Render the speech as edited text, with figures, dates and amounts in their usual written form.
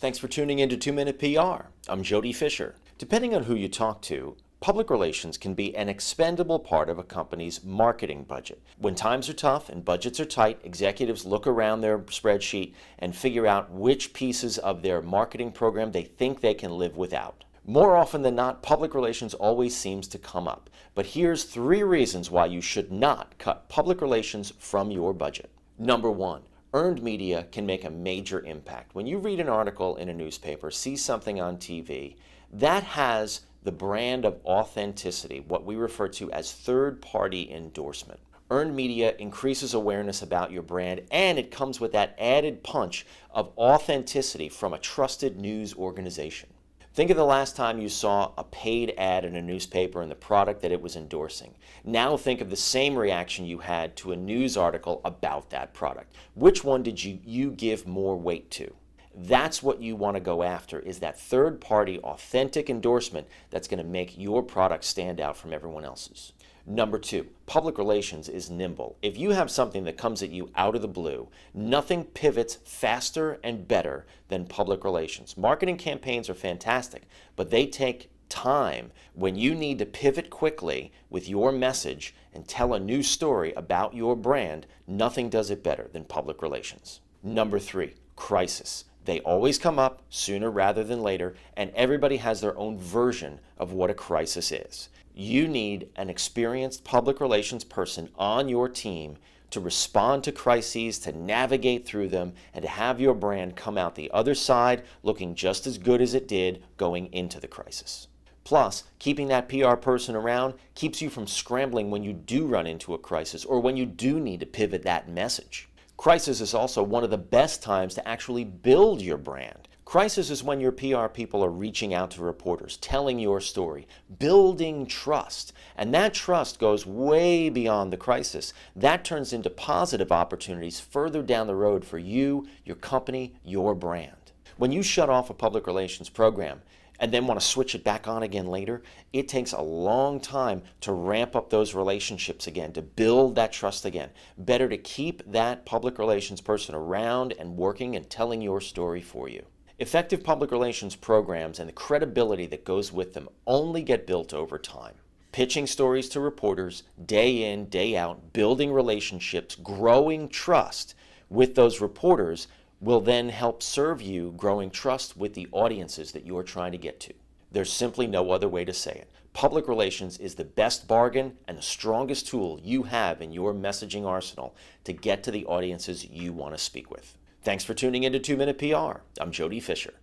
Thanks for tuning in to 2-Minute PR. I'm Jody Fisher. Depending on who you talk to, public relations can be an expendable part of a company's marketing budget. When times are tough and budgets are tight, executives look around their spreadsheet and figure out which pieces of their marketing program they think they can live without. More often than not, public relations always seems to come up. But here's 3 reasons why you should not cut public relations from your budget. Number 1. Earned media can make a major impact. When you read an article in a newspaper, see something on TV, that has the brand of authenticity, what we refer to as third-party endorsement. Earned media increases awareness about your brand, and it comes with that added punch of authenticity from a trusted news organization. Think of the last time you saw a paid ad in a newspaper and the product that it was endorsing. Now think of the same reaction you had to a news article about that product. Which one did you give more weight to? That's what you want to go after, is that third-party authentic endorsement that's going to make your product stand out from everyone else's. Number 2, public relations is nimble. If you have something that comes at you out of the blue, nothing pivots faster and better than public relations. Marketing campaigns are fantastic, but they take time. When you need to pivot quickly with your message and tell a new story about your brand, nothing does it better than public relations. Number 3, crisis. They always come up sooner rather than later, and everybody has their own version of what a crisis is. You need an experienced public relations person on your team to respond to crises, to navigate through them, and to have your brand come out the other side looking just as good as it did going into the crisis. Plus, keeping that PR person around keeps you from scrambling when you do run into a crisis or when you do need to pivot that message. Crisis is also one of the best times to actually build your brand. Crisis is when your PR people are reaching out to reporters, telling your story, building trust. And that trust goes way beyond the crisis. That turns into positive opportunities further down the road for you, your company, your brand. When you shut off a public relations program and then want to switch it back on again later, it takes a long time to ramp up those relationships again, to build that trust again. Better to keep that public relations person around and working and telling your story for you. Effective public relations programs and the credibility that goes with them only get built over time. Pitching stories to reporters, day in, day out, building relationships, growing trust with those reporters will then help serve you growing trust with the audiences that you're trying to get to. There's simply no other way to say it. Public relations is the best bargain and the strongest tool you have in your messaging arsenal to get to the audiences you want to speak with. Thanks for tuning in to 2-Minute PR. I'm Jody Fisher.